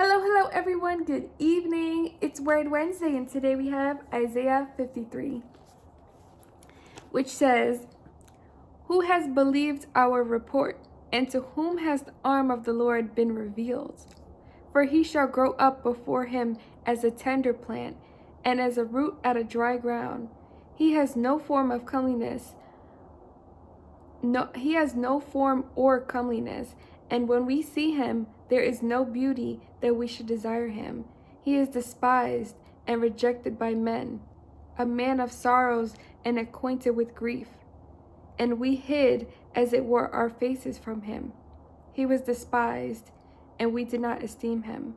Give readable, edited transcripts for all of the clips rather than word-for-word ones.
Hello everyone. Good evening. It's Word Wednesday, and today we have Isaiah 53, which says, "Who has believed our report, and to whom has the arm of the Lord been revealed? For he shall grow up before him as a tender plant, and as a root out of dry ground. He has no form of comeliness. He has no form or comeliness, and when we see him, there is no beauty that we should desire him. He is despised and rejected by men, a man of sorrows and acquainted with grief. And we hid, as it were, our faces from him. He was despised, and we did not esteem him.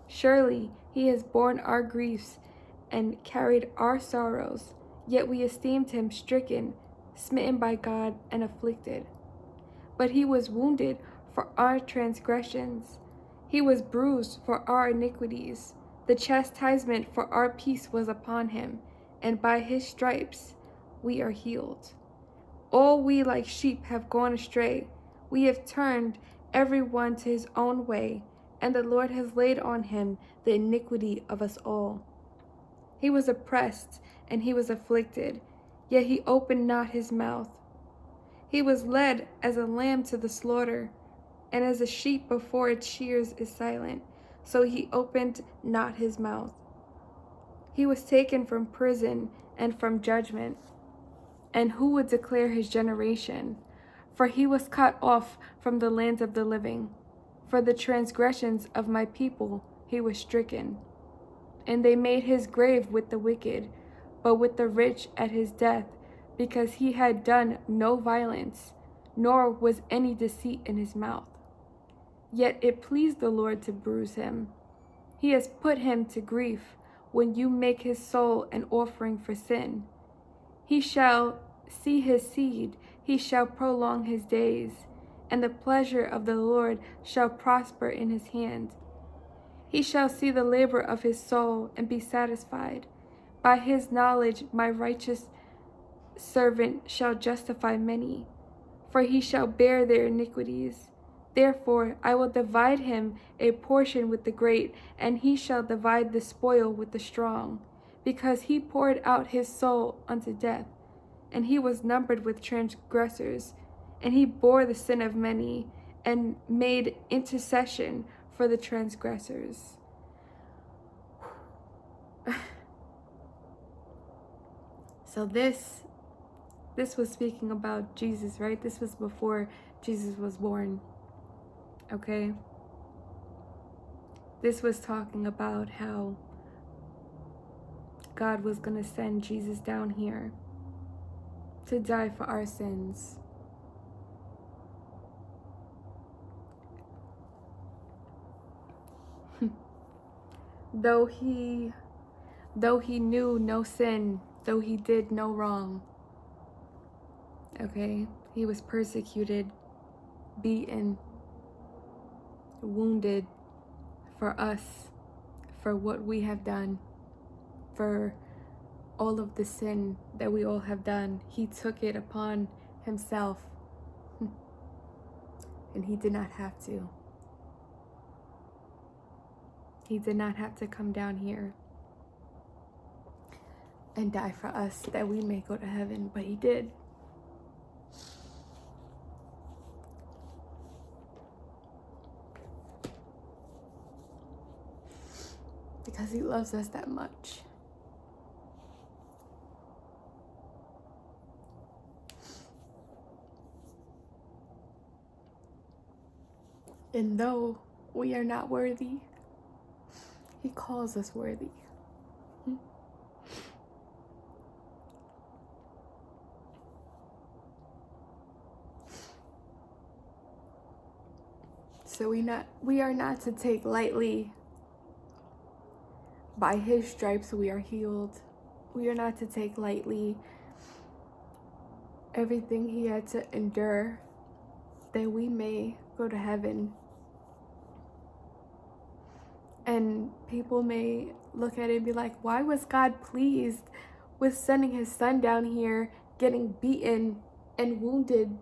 Surely he has borne our griefs and carried our sorrows, yet we esteemed him stricken, smitten by God, and afflicted. But he was wounded for our transgressions. He was bruised for our iniquities. The chastisement for our peace was upon him, and by his stripes we are healed. All we like sheep have gone astray. We have turned every one to his own way, and the Lord has laid on him the iniquity of us all. He was oppressed and he was afflicted, yet he opened not his mouth. He was led as a lamb to the slaughter, and as a sheep before its shears is silent, so he opened not his mouth. He was taken from prison and from judgment. And who would declare his generation? For he was cut off from the land of the living. For the transgressions of my people he was stricken. And they made his grave with the wicked, but with the rich at his death, because he had done no violence, nor was any deceit in his mouth. Yet it pleased the Lord to bruise him. He has put him to grief when you make his soul an offering for sin. He shall see his seed, he shall prolong his days, and the pleasure of the Lord shall prosper in his hand. He shall see the labor of his soul and be satisfied. By his knowledge my righteous servant shall justify many, for he shall bear their iniquities. Therefore I will divide him a portion with the great, and he shall divide the spoil with the strong, because he poured out his soul unto death, and he was numbered with transgressors, and he bore the sin of many, and made intercession for the transgressors." So this was speaking about Jesus, right? This was before Jesus was born. Okay? This was talking about how God was going to send Jesus down here to die for our sins. Though he knew no sin, though he did no wrong. Okay? He was persecuted, beaten, wounded for us, for what we have done, for all of the sin that we all have done. He took it upon himself, and he did not have to. He did not have to come down here and die for us that we may go to heaven, but he did. Because he loves us that much. And though we are not worthy, he calls us worthy. So we are not to take lightly. By his stripes we are healed. We are not to take lightly everything he had to endure that we may go to heaven. And people may look at it and be like, why was God pleased with sending his son down here, getting beaten and wounded?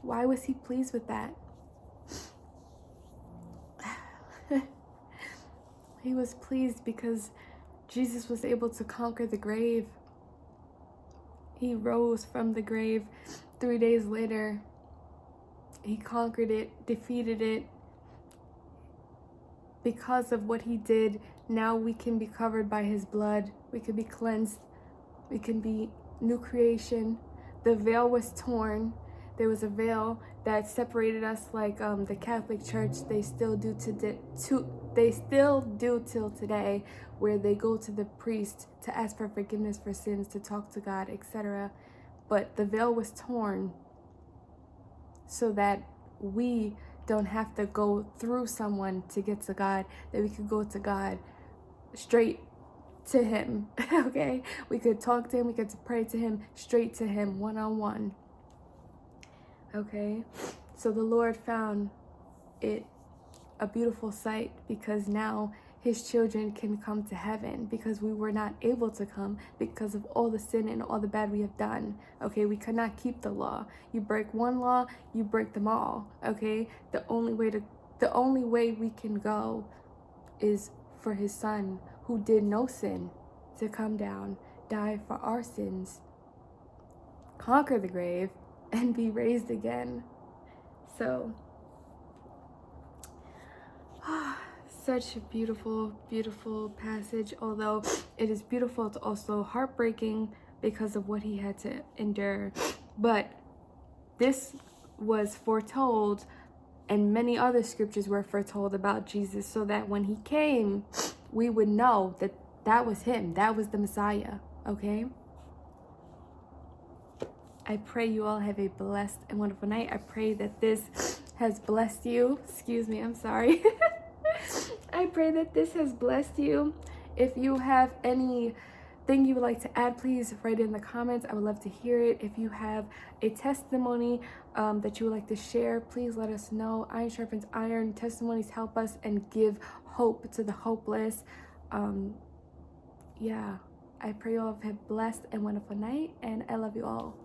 Why was he pleased with that? He was pleased because Jesus was able to conquer the grave. He rose from the grave 3 days later. He conquered it, defeated it. Because of what he did, now we can be covered by his blood. We can be cleansed. We can be new creation. The veil was torn. There was a veil that separated us, like the Catholic Church. They still do till today, where they go to the priest to ask for forgiveness for sins, to talk to God, etc. But the veil was torn so that we don't have to go through someone to get to God, that we could go to God straight to him. Okay, we could talk to him, we could pray to him, straight to him, one-on-one. Okay, so the Lord found it a beautiful sight, because now his children can come to heaven, because we were not able to come because of all the sin and all the bad we have done. Okay, we could not keep the law. You break one law, you break them all. Okay, the only way we can go is for his son, who did no sin, to come down, die for our sins, conquer the grave, and be raised again. So such a beautiful, beautiful passage, although it is beautiful, it's also heartbreaking because of what he had to endure. But this was foretold, and many other scriptures were foretold about Jesus, so that when he came, we would know that that was him, that was the Messiah. Okay, I pray you all have a blessed and wonderful night. I pray that this has blessed you. Excuse me, I'm sorry. I pray that this has blessed you. If you have anything you would like to add, please write it in the comments. I would love to hear it. If you have a testimony that you would like to share, please let us know. Iron sharpens iron. Testimonies help us and give hope to the hopeless. Yeah, I pray you all have a blessed and wonderful night, and I love you all.